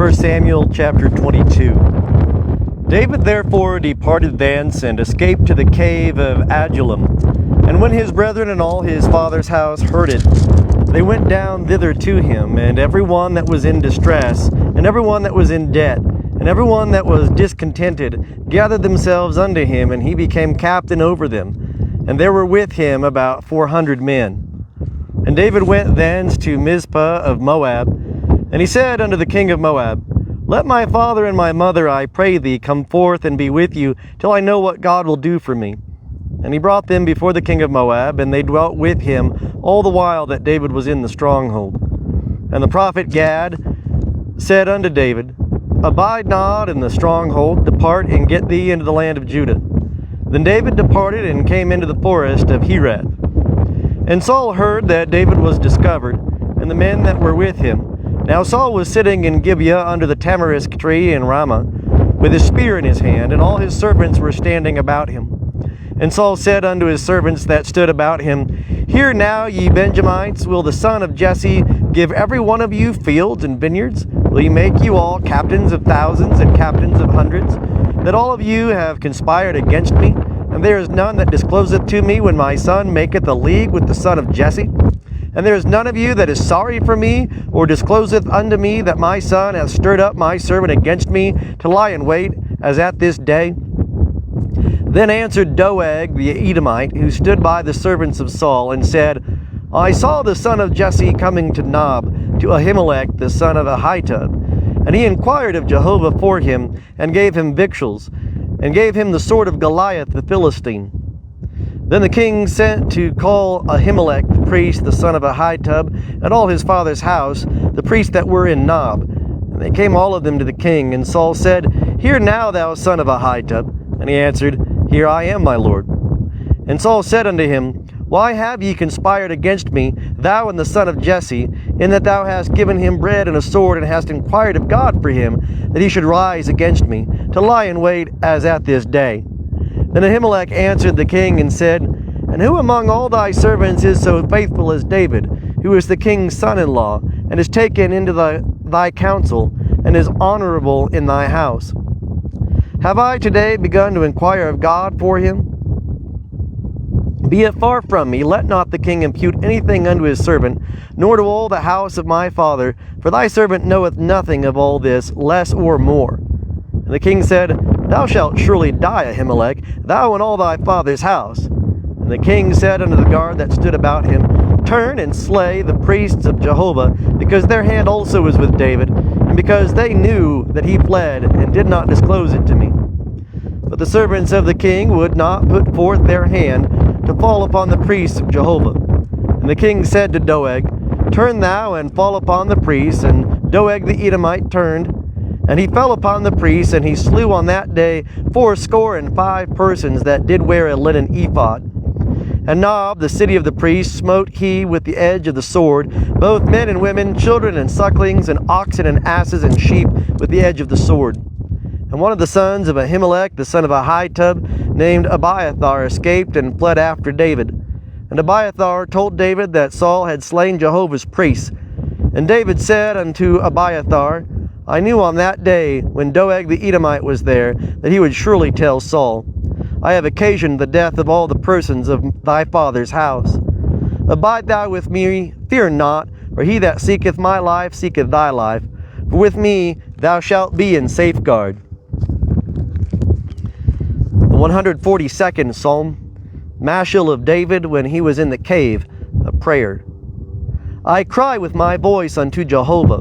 1 Samuel chapter 22. David therefore departed thence, and escaped to the cave of Adullam. And when his brethren and all his father's house heard it, they went down thither to him, and every one that was in distress, and every one that was in debt, and every one that was discontented, gathered themselves unto him, and he became captain over them. And there were with him about 400 men. And David went thence to Mizpah of Moab, and he said unto the king of Moab, Let my father and my mother, I pray thee, come forth and be with you, till I know what God will do for me. And he brought them before the king of Moab, and they dwelt with him all the while that David was in the stronghold. And the prophet Gad said unto David, Abide not in the stronghold, depart and get thee into the land of Judah. Then David departed and came into the forest of Herath. And Saul heard that David was discovered, and the men that were with him. Now Saul was sitting in Gibeah under the tamarisk tree in Ramah, with his spear in his hand, and all his servants were standing about him. And Saul said unto his servants that stood about him, Hear now, ye Benjamites, will the son of Jesse give every one of you fields and vineyards? Will he make you all captains of thousands and captains of hundreds? That all of you have conspired against me, and there is none that discloseth to me when my son maketh a league with the son of Jesse? And there is none of you that is sorry for me, or discloseth unto me that my son hath stirred up my servant against me to lie in wait, as at this day? Then answered Doeg the Edomite, who stood by the servants of Saul, and said, I saw the son of Jesse coming to Nob, to Ahimelech the son of Ahitub. And he inquired of Jehovah for him, and gave him victuals, and gave him the sword of Goliath the Philistine. Then the king sent to call Ahimelech the priest, the son of Ahitub, and all his father's house, the priests that were in Nob. And they came all of them to the king. And Saul said, Hear now, thou son of Ahitub. And he answered, Here I am, my lord. And Saul said unto him, Why have ye conspired against me, thou and the son of Jesse, in that thou hast given him bread and a sword, and hast inquired of God for him, that he should rise against me, to lie in wait as at this day? Then Ahimelech answered the king and said, And who among all thy servants is so faithful as David, who is the king's son-in-law, and is taken into thy counsel, and is honorable in thy house? Have I today begun to inquire of God for him? Be it far from me, let not the king impute anything unto his servant, nor to all the house of my father, for thy servant knoweth nothing of all this, less or more. And the king said, Thou shalt surely die, Ahimelech, thou and all thy father's house. And the king said unto the guard that stood about him, Turn and slay the priests of Jehovah, because their hand also is with David, and because they knew that he fled, and did not disclose it to me. But the servants of the king would not put forth their hand to fall upon the priests of Jehovah. And the king said to Doeg, Turn thou and fall upon the priests. And Doeg the Edomite turned, and he fell upon the priests, and he slew on that day 75 persons that did wear a linen ephod. And Nob, the city of the priests, smote he with the edge of the sword, both men and women, children and sucklings, and oxen and asses and sheep, with the edge of the sword. And one of the sons of Ahimelech, the son of Ahitub, named Abiathar, escaped and fled after David. And Abiathar told David that Saul had slain Jehovah's priests. And David said unto Abiathar, I knew on that day, when Doeg the Edomite was there, that he would surely tell Saul, I have occasioned the death of all the persons of thy father's house. Abide thou with me, fear not, for he that seeketh my life seeketh thy life. For with me thou shalt be in safeguard. The 142nd Psalm, Mashal of David when he was in the cave, a prayer. I cry with my voice unto Jehovah.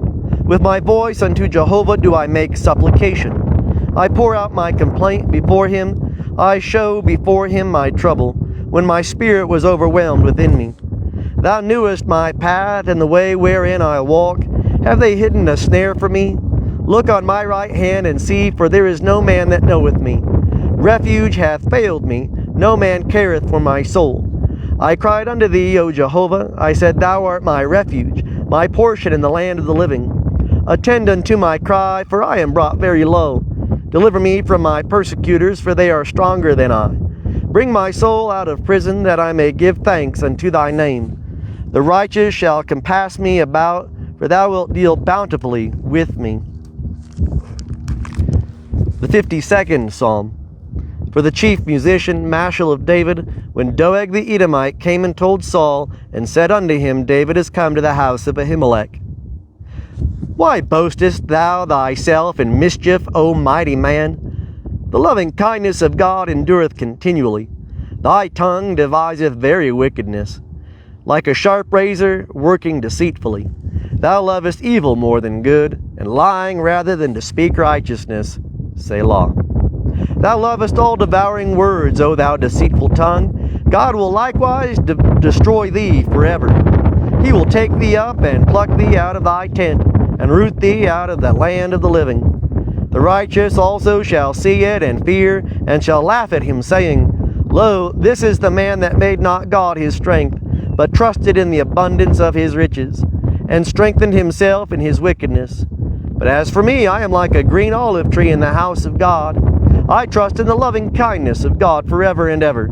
With my voice unto Jehovah do I make supplication. I pour out my complaint before him. I show before him my trouble, when my spirit was overwhelmed within me. Thou knewest my path and the way wherein I walk. Have they hidden a snare for me? Look on my right hand and see, for there is no man that knoweth me. Refuge hath failed me, no man careth for my soul. I cried unto thee, O Jehovah. I said, Thou art my refuge, my portion in the land of the living. Attend unto my cry, for I am brought very low. Deliver me from my persecutors, for they are stronger than I. Bring my soul out of prison, that I may give thanks unto thy name. The righteous shall compass me about, for thou wilt deal bountifully with me. The 52nd Psalm. For the chief musician, Mashal of David, when Doeg the Edomite came and told Saul, and said unto him, David is come to the house of Ahimelech. Why boastest thou thyself in mischief, O mighty man? The loving kindness of God endureth continually. Thy tongue deviseth very wickedness. Like a sharp razor, working deceitfully. Thou lovest evil more than good, and lying rather than to speak righteousness. Selah. Thou lovest all devouring words, O thou deceitful tongue. God will likewise destroy thee forever. He will take thee up and pluck thee out of thy tent, and root thee out of the land of the living. The righteous also shall see it and fear, and shall laugh at him, saying, Lo, this is the man that made not God his strength, but trusted in the abundance of his riches, and strengthened himself in his wickedness. But as for me, I am like a green olive tree in the house of God. I trust in the loving kindness of God forever and ever.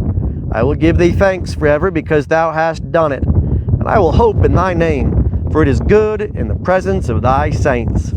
I will give thee thanks forever, because thou hast done it. And I will hope in thy name, for it is good in the presence of thy saints.